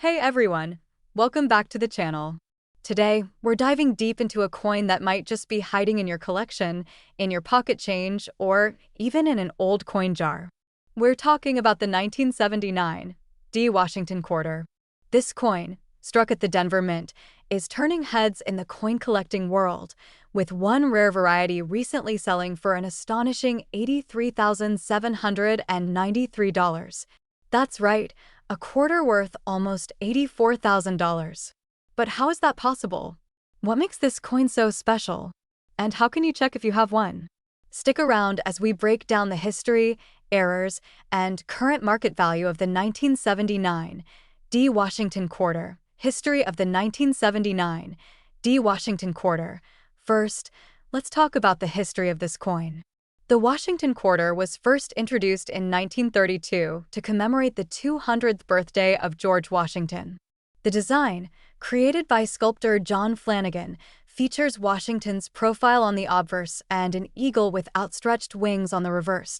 Hey everyone, welcome back to the channel. Today, we're diving deep into a coin that might just be hiding in your collection, in your pocket change, or even in an old coin jar. We're talking about the 1979 D Washington quarter. This coin, struck at the Denver Mint, is turning heads in the coin collecting world, with one rare variety recently selling for an astonishing $83,793. That's right, a quarter worth almost $84,000. But how is that possible? What makes this coin so special? And how can you check if you have one? Stick around as we break down the history, errors, and current market value of the 1979 D Washington quarter. History of the 1979 D Washington quarter. First, let's talk about the history of this coin. The Washington quarter was first introduced in 1932 to commemorate the 200th birthday of George Washington. The design, created by sculptor John Flanagan, features Washington's profile on the obverse and an eagle with outstretched wings on the reverse.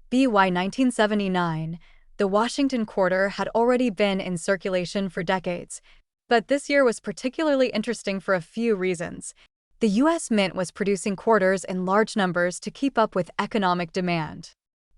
By 1979, the Washington quarter had already been in circulation for decades, but this year was particularly interesting for a few reasons. The U.S. Mint was producing quarters in large numbers to keep up with economic demand.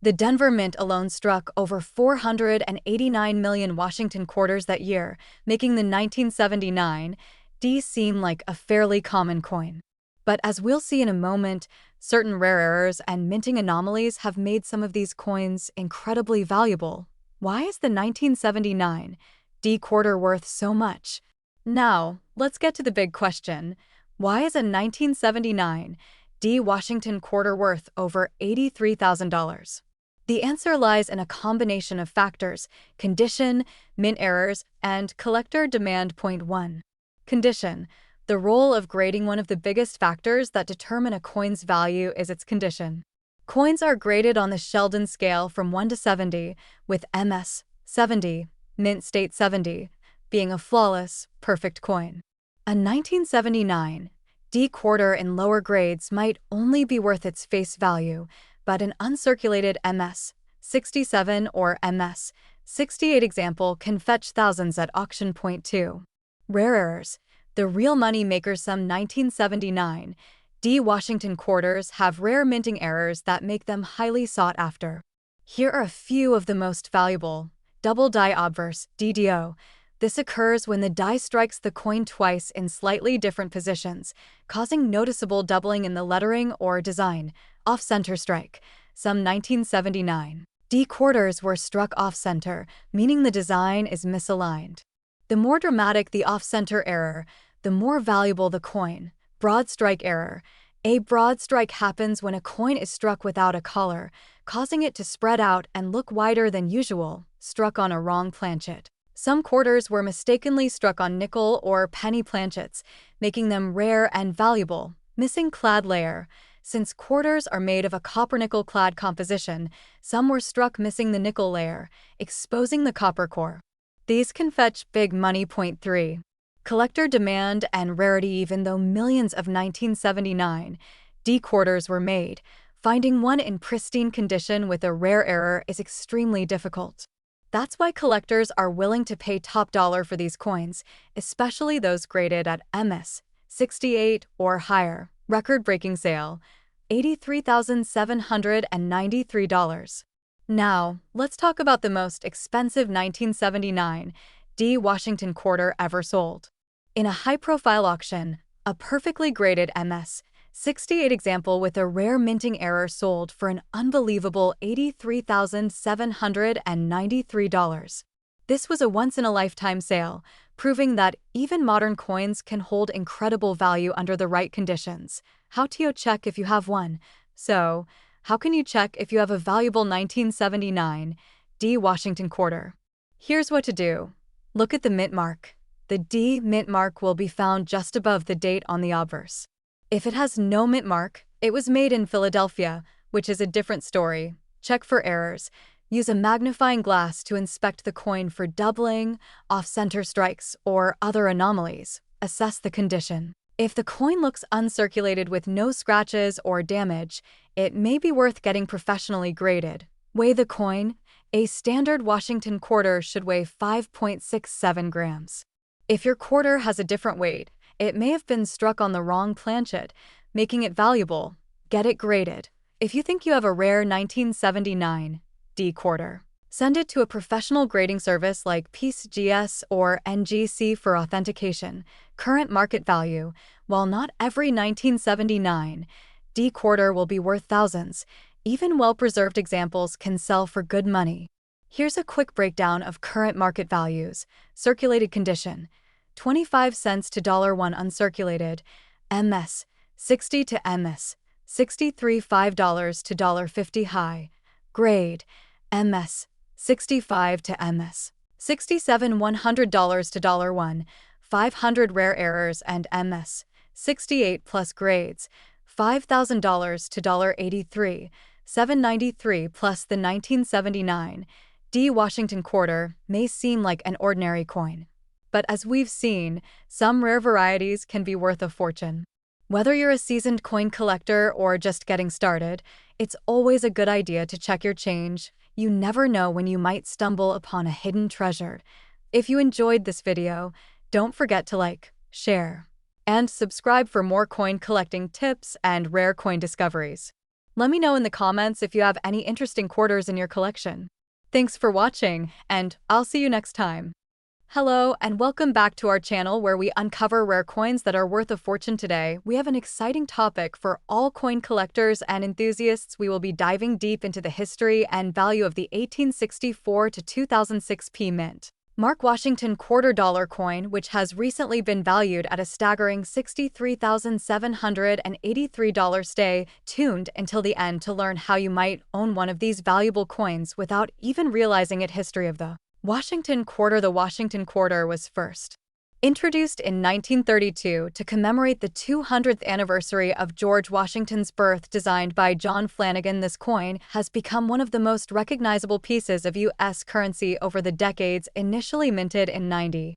The Denver Mint alone struck over 489 million Washington quarters that year, making the 1979 D seem like a fairly common coin. But as we'll see in a moment, certain rare errors and minting anomalies have made some of these coins incredibly valuable. Why is the 1979 D quarter worth so much? Now, let's get to the big question. Why is a 1979 D Washington quarter worth over $83,000? The answer lies in a combination of factors: condition, mint errors, and collector demand. Point 1. Condition. The role of grading. One of the biggest factors that determine a coin's value is its condition. Coins are graded on the Sheldon scale from 1 to 70, with MS 70, mint state 70, being a flawless, perfect coin. A 1979 D quarter in lower grades might only be worth its face value, but an uncirculated MS 67 or MS 68 example can fetch thousands at auction. Point 2. Rare errors. The real money makers. Some 1979 D Washington quarters have rare minting errors that make them highly sought after. Here are a few of the most valuable. Double die obverse, DDO. This occurs when the die strikes the coin twice in slightly different positions, causing noticeable doubling in the lettering or design. Off-center strike. Some 1979 D quarters were struck off-center, meaning the design is misaligned. The more dramatic the off-center error, the more valuable the coin. Broad strike error. A broad strike happens when a coin is struck without a collar, causing it to spread out and look wider than usual, struck on a wrong planchet. Some quarters were mistakenly struck on nickel or penny planchets, making them rare and valuable. Missing clad layer. Since quarters are made of a copper-nickel clad composition, some were struck missing the nickel layer, exposing the copper core. These can fetch big money. Point 3. Collector demand and rarity. Even though millions of 1979 D quarters were made, finding one in pristine condition with a rare error is extremely difficult. That's why collectors are willing to pay top dollar for these coins, especially those graded at MS 68 or higher. Record-breaking sale, $83,793. Now, let's talk about the most expensive 1979 D Washington quarter ever sold. In a high-profile auction, a perfectly graded MS 68 example with a rare minting error sold for an unbelievable $83,793. This was a once-in-a-lifetime sale, proving that even modern coins can hold incredible value under the right conditions. How to check if you have one? So, how can you check if you have a valuable 1979 D Washington quarter? Here's what to do. Look at the mint mark. The D mint mark will be found just above the date on the obverse. If it has no mint mark, it was made in Philadelphia, which is a different story. Check for errors. Use a magnifying glass to inspect the coin for doubling, off-center strikes, or other anomalies. Assess the condition. If the coin looks uncirculated with no scratches or damage, it may be worth getting professionally graded. Weigh the coin. A standard Washington quarter should weigh 5.67 grams. If your quarter has a different weight, it may have been struck on the wrong planchet, making it valuable. Get it graded. If you think you have a rare 1979 D quarter, send it to a professional grading service like PCGS or NGC for authentication. Current market value. While not every 1979 D quarter will be worth thousands, even well-preserved examples can sell for good money. Here's a quick breakdown of current market values. Circulated condition: 25 cents to $1 uncirculated. MS: 60 to MS: 63 $5 to $50 high. Grade: MS: 65 to MS: 67 $100 to $1, 500 rare errors, and MS: 68 plus grades: $5,000 to $83, $793 plus. The 1979 D Washington quarter may seem like an ordinary coin, but as we've seen, some rare varieties can be worth a fortune. Whether you're a seasoned coin collector or just getting started, it's always a good idea to check your change. You never know when you might stumble upon a hidden treasure. If you enjoyed this video, don't forget to like, share, and subscribe for more coin collecting tips and rare coin discoveries. Let me know in the comments if you have any interesting quarters in your collection. Thanks for watching, and I'll see you next time. Hello, and welcome back to our channel where we uncover rare coins that are worth a fortune. Today, we have an exciting topic for all coin collectors and enthusiasts. We will be diving deep into the history and value of the 1864 to 2006 P Mint Mark Washington quarter dollar coin, which has recently been valued at a staggering $63,783. Stay tuned until the end to learn how you might own one of these valuable coins without even realizing it. History of the Washington quarter. The Washington quarter was first introduced in 1932 to commemorate the 200th anniversary of George Washington's birth. Designed by John Flanagan, this coin has become one of the most recognizable pieces of U.S. currency over the decades. Initially minted in 90%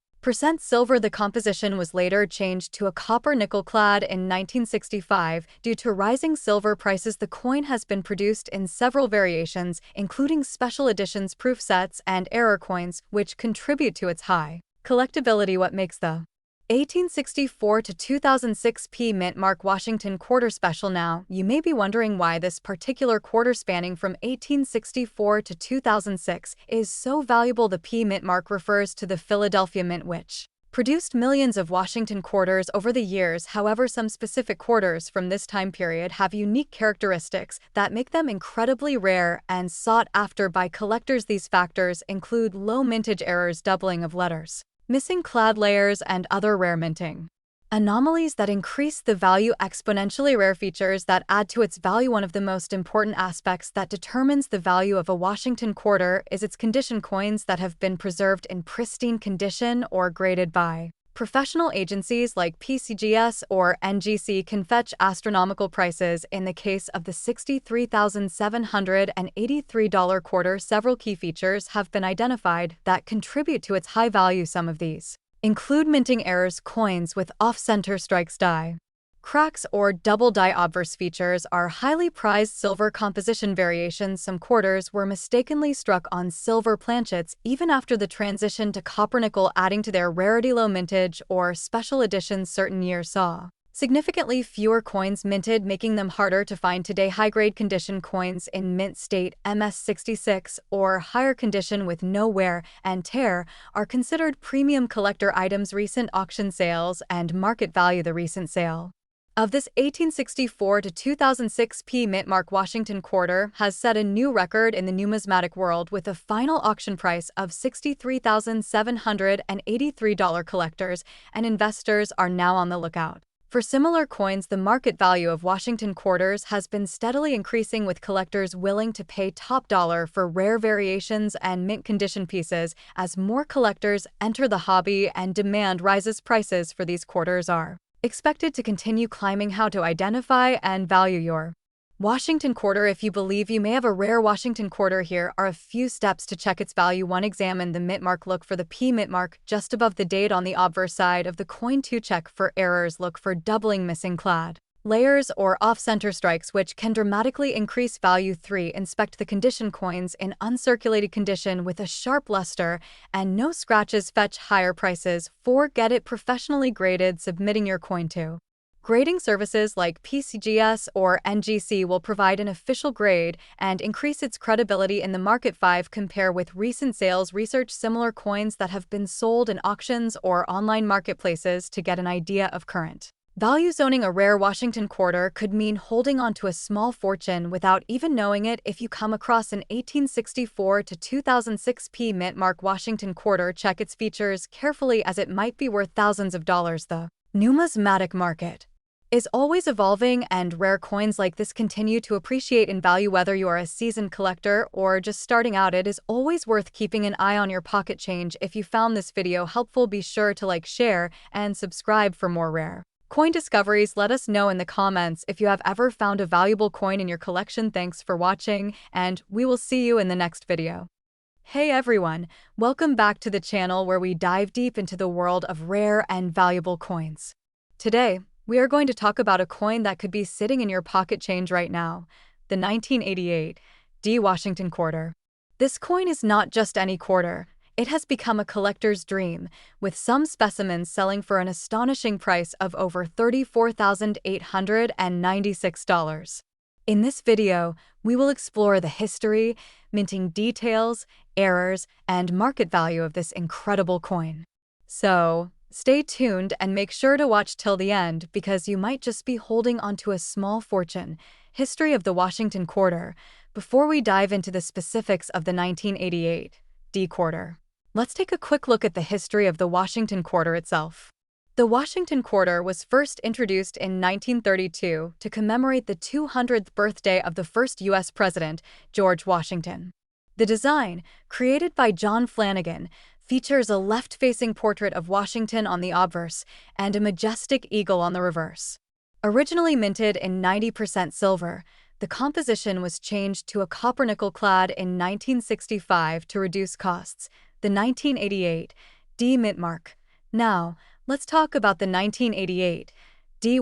silver, the composition was later changed to a copper nickel clad in 1965 due to rising silver prices. The coin has been produced in several variations, including special editions, proof sets, and error coins, which contribute to its high collectability. What makes the 1864 to 2006 P Mint Mark Washington quarter special? Now, you may be wondering why this particular quarter spanning from 1864 to 2006 is so valuable. The P Mint Mark refers to the Philadelphia Mint, which produced millions of Washington quarters over the years. However, some specific quarters from this time period have unique characteristics that make them incredibly rare and sought after by collectors. These factors include low mintage errors, doubling of letters, missing clad layers, and other rare minting anomalies that increase the value exponentially. Rare features that add to its value. One of the most important aspects that determines the value of a Washington quarter is its condition. Coins that have been preserved in pristine condition or graded by professional agencies like PCGS or NGC can fetch astronomical prices. In the case of the $63,783 quarter, several key features have been identified that contribute to its high value. Some of these include minting errors. Coins with off-center strikes, die cracks, or double die obverse features are highly prized. Silver composition variations: some quarters were mistakenly struck on silver planchets even after the transition to copper nickel, adding to their rarity. Low mintage or special editions: certain years saw significantly fewer coins minted, making them harder to find today. High-grade condition: coins in mint state, MS 66 or higher condition with no wear and tear, are considered premium collector items. Recent auction sales and market value: the recent sale of this 1864 to 2006 P Mint Mark Washington quarter has set a new record in the numismatic world with a final auction price of $63,783. Collectors and investors are now on the lookout for similar coins. The market value of Washington quarters has been steadily increasing, with collectors willing to pay top dollar for rare variations and mint condition pieces. As more collectors enter the hobby and demand rises, prices for these quarters are expected to continue climbing. How to identify and value your Washington quarter? If you believe you may have a rare Washington quarter, here are a few steps to check its value. 1. Examine the mint mark. Look for the P mint mark just above the date on the obverse side of the coin. 2. Check for errors. Look for doubling, missing clad Layers or off-center strikes, which can dramatically increase value. 3. Inspect the condition. Coins in uncirculated condition with a sharp luster and no scratches fetch higher prices. 4. Get it professionally graded. Submitting your coin to grading services like PCGS or NGC will provide an official grade and increase its credibility in the market. 5. Compare with recent sales. Research similar coins that have been sold in auctions or online marketplaces to get an idea of current value. Owning a rare Washington quarter could mean holding on to a small fortune without even knowing it. If you come across an 1864 to 2006 mint mark Washington quarter, check its features carefully as it might be worth thousands of dollars. The numismatic market is always evolving, and rare coins like this continue to appreciate in value. Whether you are a seasoned collector or just starting out, it is always worth keeping an eye on your pocket change. If you found this video helpful, be sure to like, share, and subscribe for more rare coin discoveries. Let us know in the comments if you have ever found a valuable coin in your collection. Thanks for watching, and we will see you in the next video. Hey everyone, welcome back to the channel where we dive deep into the world of rare and valuable coins. Today, we are going to talk about a coin that could be sitting in your pocket change right now, the 1988 Washington quarter. This coin is not just any quarter. It has become a collector's dream, with some specimens selling for an astonishing price of over $34,896. In this video, we will explore the history, minting details, errors, and market value of this incredible coin. So, stay tuned and make sure to watch till the end, because you might just be holding onto a small fortune. History of the Washington quarter. Before we dive into the specifics of the 1988 quarter, let's take a quick look at the history of the Washington quarter itself. The Washington quarter was first introduced in 1932 to commemorate the 200th birthday of the first U.S. President, George Washington. The design, created by John Flanagan, features a left-facing portrait of Washington on the obverse and a majestic eagle on the reverse. Originally minted in 90% silver, the composition was changed to a copper-nickel clad in 1965 to reduce costs. The 1988 mint mark. Now, let's talk about the 1988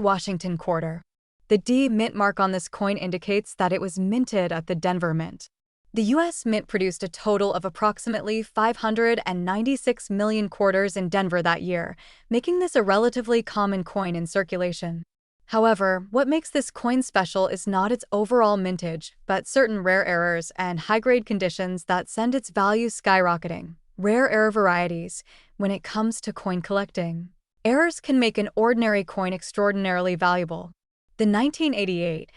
Washington quarter. The mint mark on this coin indicates that it was minted at the Denver Mint. The U.S. Mint produced a total of approximately 596 million quarters in Denver that year, making this a relatively common coin in circulation. However, what makes this coin special is not its overall mintage, but certain rare errors and high-grade conditions that send its value skyrocketing. Rare error varieties. When it comes to coin collecting, errors can make an ordinary coin extraordinarily valuable. The 1988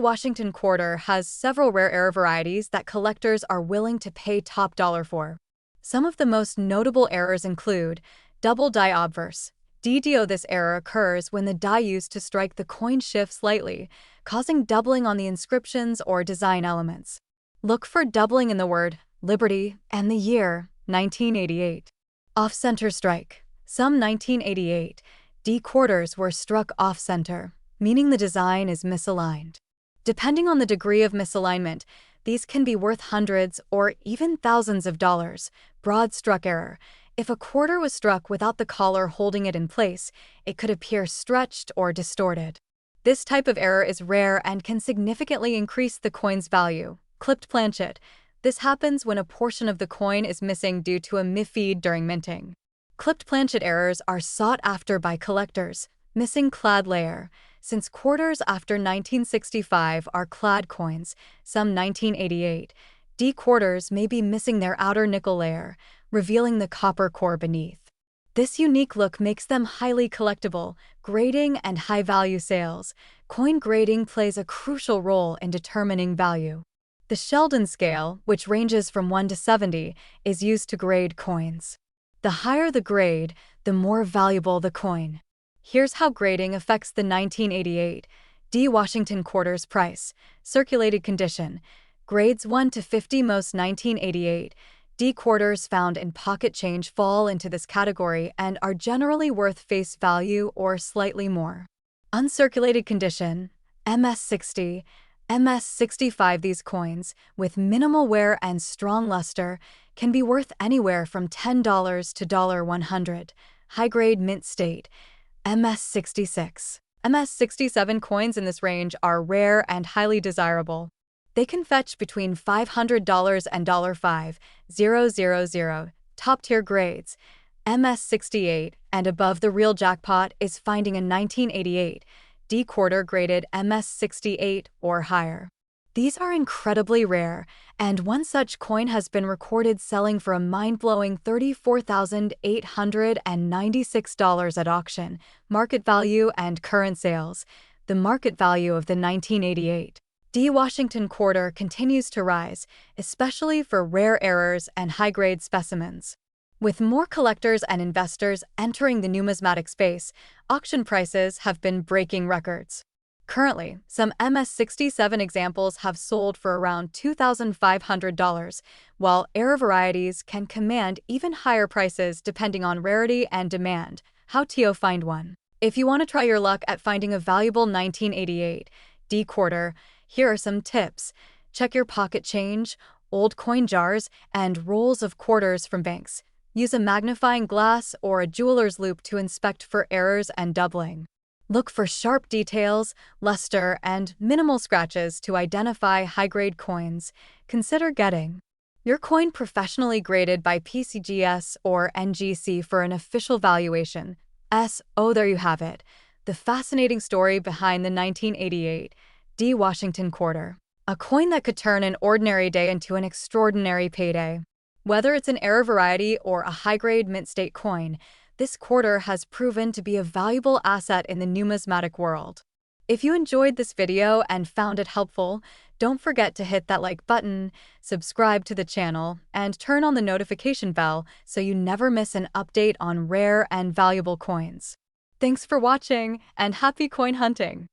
Washington quarter has several rare error varieties that collectors are willing to pay top dollar for. Some of the most notable errors include double die obverse. This error occurs when the die used to strike the coin shifts slightly, causing doubling on the inscriptions or design elements. Look for doubling in the word Liberty and the year 1988. Off-center strike. Some 1988 quarters were struck off-center, meaning the design is misaligned. Depending on the degree of misalignment, these can be worth hundreds or even thousands of dollars. Broad struck error. If a quarter was struck without the collar holding it in place, it could appear stretched or distorted. This type of error is rare and can significantly increase the coin's value. Clipped planchet. This happens when a portion of the coin is missing due to a misfeed during minting. Clipped planchet errors are sought after by collectors. Missing clad layer. Since quarters after 1965 are clad coins, some 1988 quarters may be missing their outer nickel layer, revealing the copper core beneath. This unique look makes them highly collectible. Grading and high-value sales. Coin grading plays a crucial role in determining value. The Sheldon scale, which ranges from 1 to 70, is used to grade coins. The higher the grade, the more valuable the coin. Here's how grading affects the 1988 Washington quarter's price. Circulated condition. Grades 1 to 50. Most 1988 quarters found in pocket change fall into this category and are generally worth face value or slightly more. Uncirculated condition. MS60, MS65. These coins, with minimal wear and strong luster, can be worth anywhere from $10 to $100. High-grade mint state. MS66. MS67 coins in this range are rare and highly desirable. They can fetch between $500 and $5,000, top-tier grades. MS68 and above. The real jackpot is finding a 1988 D quarter graded MS68 or higher. These are incredibly rare, and one such coin has been recorded selling for a mind-blowing $34,896 at auction. Market value and current sales. The market value of the 1988 D Washington quarter continues to rise, especially for rare errors and high-grade specimens. With more collectors and investors entering the numismatic space, auction prices have been breaking records. Currently, some MS67 examples have sold for around $2,500, while error varieties can command even higher prices depending on rarity and demand. How to find one? If you want to try your luck at finding a valuable 1988 D quarter, here are some tips. Check your pocket change, old coin jars, and rolls of quarters from banks. Use a magnifying glass or a jeweler's loupe to inspect for errors and doubling. Look for sharp details, luster, and minimal scratches to identify high-grade coins. Consider getting your coin professionally graded by PCGS or NGC for an official valuation. Oh, there you have it. The fascinating story behind the 1988 D Washington quarter. A coin that could turn an ordinary day into an extraordinary payday. Whether it's an error variety or a high-grade mint-state coin, this quarter has proven to be a valuable asset in the numismatic world. If you enjoyed this video and found it helpful, don't forget to hit that like button, subscribe to the channel, and turn on the notification bell so you never miss an update on rare and valuable coins. Thanks for watching, and happy coin hunting!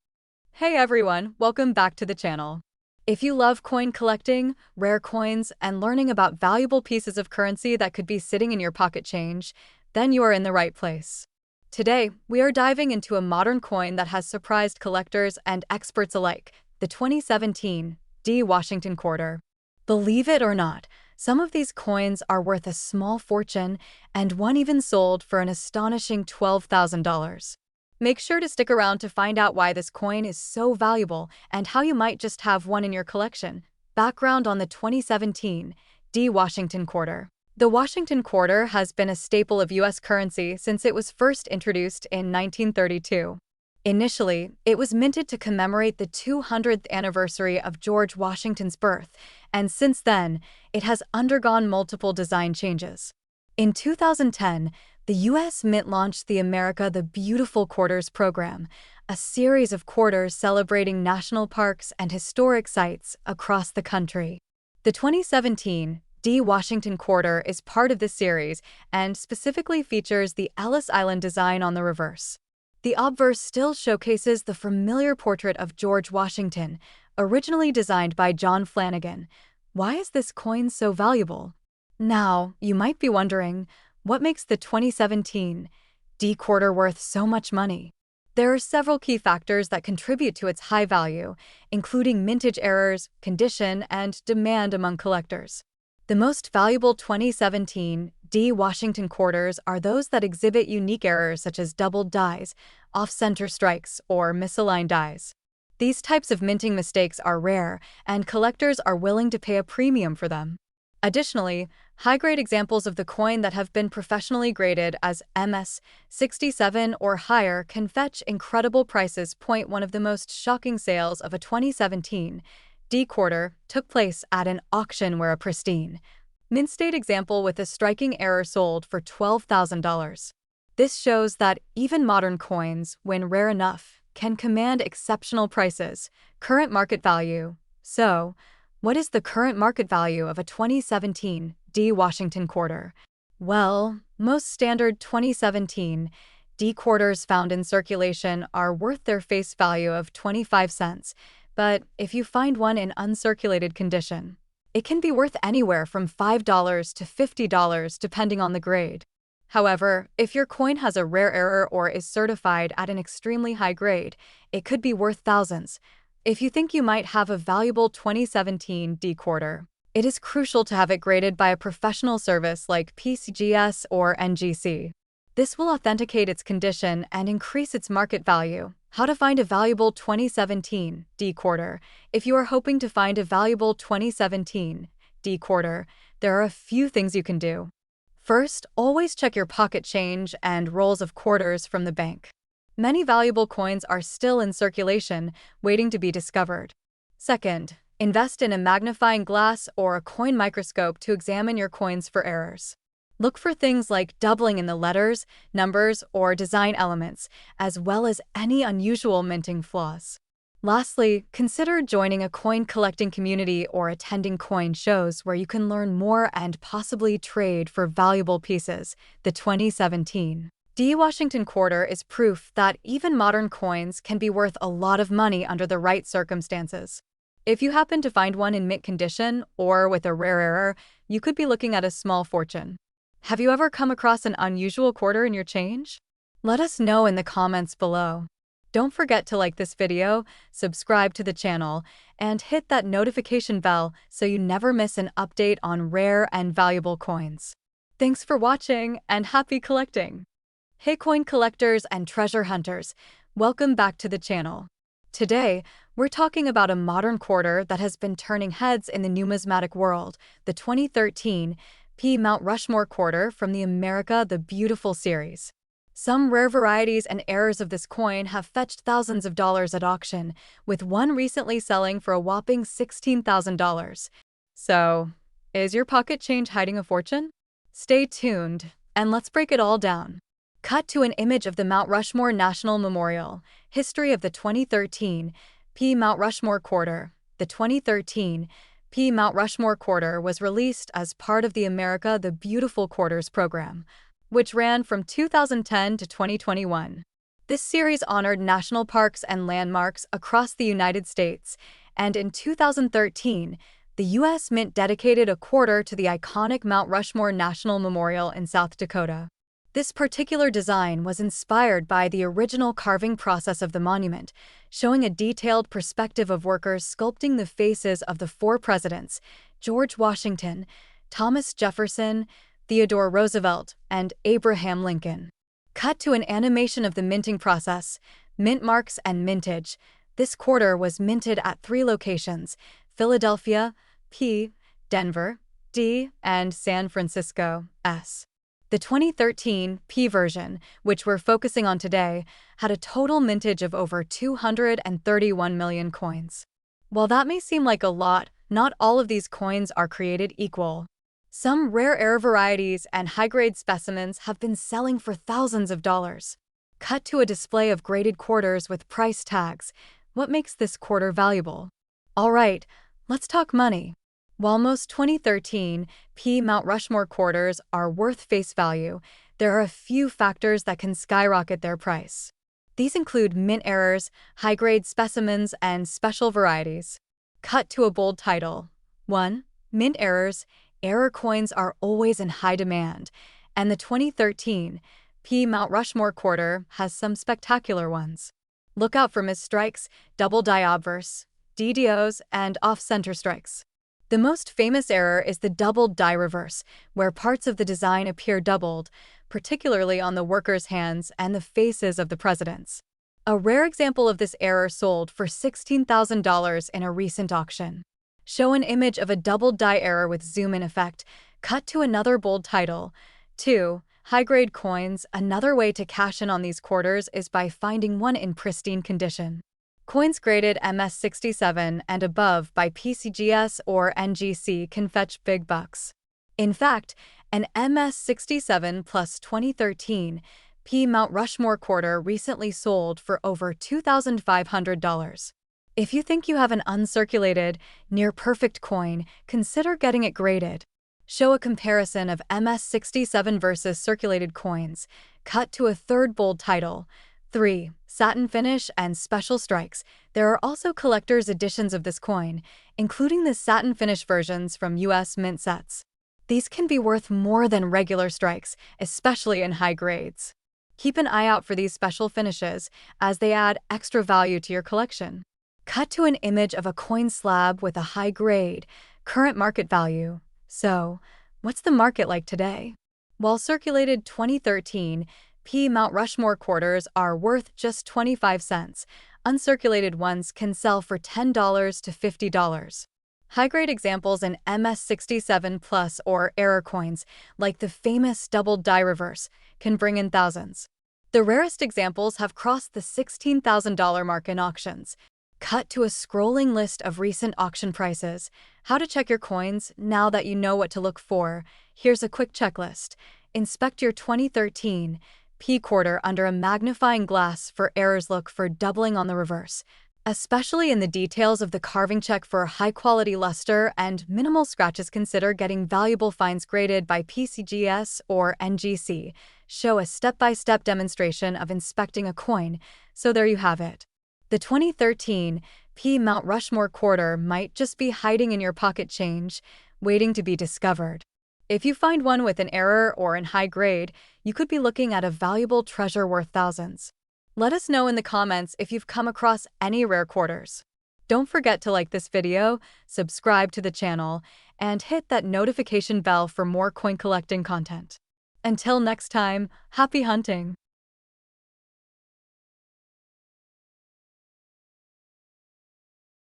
Hey everyone, welcome back to the channel. If you love coin collecting, rare coins, and learning about valuable pieces of currency that could be sitting in your pocket change, then you are in the right place. Today, we are diving into a modern coin that has surprised collectors and experts alike, the 2017 D Washington quarter. Believe it or not, some of these coins are worth a small fortune, and one even sold for an astonishing $12,000. Make sure to stick around to find out why this coin is so valuable and how you might just have one in your collection. Background on the 2017 D Washington quarter. The Washington quarter has been a staple of U.S. currency since it was first introduced in 1932. Initially, it was minted to commemorate the 200th anniversary of George Washington's birth, and since then, it has undergone multiple design changes. In 2010, the U.S. Mint launched the America the Beautiful Quarters program, a series of quarters celebrating national parks and historic sites across the country. The 2017 D Washington quarter is part of this series and specifically features the Ellis Island design on the reverse. The obverse still showcases the familiar portrait of George Washington, originally designed by John Flanagan. Why is this coin so valuable? Now, you might be wondering, what makes the 2017 D quarter worth so much money? There are several key factors that contribute to its high value, including mintage errors, condition, and demand among collectors. The most valuable 2017 D Washington quarters are those that exhibit unique errors such as doubled dies, off-center strikes, or misaligned dies. These types of minting mistakes are rare, and collectors are willing to pay a premium for them. Additionally, high-grade examples of the coin that have been professionally graded as MS67 or higher can fetch incredible prices. One of the most shocking sales of a 2017 D quarter took place at an auction where a pristine mint-state example with a striking error sold for $12,000. This shows that even modern coins, when rare enough, can command exceptional prices. Current market value. So, what is the current market value of a 2017 D Washington quarter? Well, most standard 2017 D quarters found in circulation are worth their face value of 25 cents, but if you find one in uncirculated condition, it can be worth anywhere from $5 to $50 depending on the grade. However, if your coin has a rare error or is certified at an extremely high grade, it could be worth thousands. If you think you might have a valuable 2017 D quarter, it is crucial to have it graded by a professional service like PCGS or NGC. This will authenticate its condition and increase its market value. How to find a valuable 2017 D quarter. If you are hoping to find a valuable 2017 D quarter, there are a few things you can do. First, always check your pocket change and rolls of quarters from the bank. Many valuable coins are still in circulation, waiting to be discovered. Second, invest in a magnifying glass or a coin microscope to examine your coins for errors. Look for things like doubling in the letters, numbers, or design elements, as well as any unusual minting flaws. Lastly, consider joining a coin collecting community or attending coin shows where you can learn more and possibly trade for valuable pieces. The 2017 D Washington quarter is proof that even modern coins can be worth a lot of money under the right circumstances. If you happen to find one in mint condition or with a rare error, you could be looking at a small fortune. Have you ever come across an unusual quarter in your change? Let us know in the comments below. Don't forget to like this video, subscribe to the channel, and hit that notification bell so you never miss an update on rare and valuable coins. Thanks for watching and happy collecting! Hey coin collectors and treasure hunters, welcome back to the channel. Today, we're talking about a modern quarter that has been turning heads in the numismatic world, the 2013 P. Mount Rushmore quarter from the America the Beautiful series. Some rare varieties and errors of this coin have fetched thousands of dollars at auction, with one recently selling for a whopping $16,000. So, is your pocket change hiding a fortune? Stay tuned, and let's break it all down. Cut to an image of the Mount Rushmore National Memorial. History of the 2013 P. Mount Rushmore quarter. The 2013 P. Mount Rushmore quarter was released as part of the America the Beautiful Quarters program, which ran from 2010 to 2021. This series honored national parks and landmarks across the United States, and in 2013, the U.S. Mint dedicated a quarter to the iconic Mount Rushmore National Memorial in South Dakota. This particular design was inspired by the original carving process of the monument, showing a detailed perspective of workers sculpting the faces of the four presidents: George Washington, Thomas Jefferson, Theodore Roosevelt, and Abraham Lincoln. Cut to an animation of the minting process, mint marks and mintage. This quarter was minted at 3 locations: Philadelphia, P, Denver, D, and San Francisco, S. The 2013 P version, which we're focusing on today, had a total mintage of over 231 million coins. While that may seem like a lot, not all of these coins are created equal. Some rare air varieties and high-grade specimens have been selling for thousands of dollars. Cut to a display of graded quarters with price tags. What makes this quarter valuable? All right, let's talk money. While most 2013 P. Mount Rushmore quarters are worth face value, there are a few factors that can skyrocket their price. These include mint errors, high-grade specimens, and special varieties. Cut to a bold title. 1. Mint errors. Error coins are always in high demand, and the 2013 P. Mount Rushmore quarter has some spectacular ones. Look out for misstrikes, double die obverse, DDOs, and off-center strikes. The most famous error is the doubled die reverse, where parts of the design appear doubled, particularly on the workers' hands and the faces of the presidents. A rare example of this error sold for $16,000 in a recent auction. Show an image of a doubled die error with zoom-in effect. Cut to another bold title. 2. High-grade coins. Another way to cash in on these quarters is by finding one in pristine condition. Coins graded MS67 and above by PCGS or NGC can fetch big bucks. In fact, an MS67 plus 2013 P. Mount Rushmore quarter recently sold for over $2,500. If you think you have an uncirculated, near-perfect coin, consider getting it graded. Show a comparison of MS67 versus circulated coins. Cut to a third bold title. 3. Satin finish and special strikes. There are also collector's editions of this coin, including the satin finish versions from U.S. Mint sets. These can be worth more than regular strikes, especially in high grades. Keep an eye out for these special finishes, as they add extra value to your collection. Cut to an image of a coin slab with a high grade, current market value. So, what's the market like today? While circulated 2013, P. Mount Rushmore quarters are worth just 25 cents. Uncirculated ones can sell for $10 to $50. High-grade examples in MS67 Plus or error coins, like the famous double die reverse, can bring in thousands. The rarest examples have crossed the $16,000 mark in auctions. Cut to a scrolling list of recent auction prices. How to check your coins now that you know what to look for. Here's a quick checklist. Inspect your 2013 P quarter under a magnifying glass for errors. Look for doubling on the reverse, especially in the details of the carving. Check for high-quality luster and minimal scratches. Consider getting valuable finds graded by PCGS or NGC. Show a step-by-step demonstration of inspecting a coin. So there you have it. The 2013 P. Mount Rushmore quarter might just be hiding in your pocket change, waiting to be discovered. If you find one with an error or in high grade, you could be looking at a valuable treasure worth thousands. Let us know in the comments if you've come across any rare quarters. Don't forget to like this video, subscribe to the channel, and hit that notification bell for more coin collecting content. Until next time, happy hunting!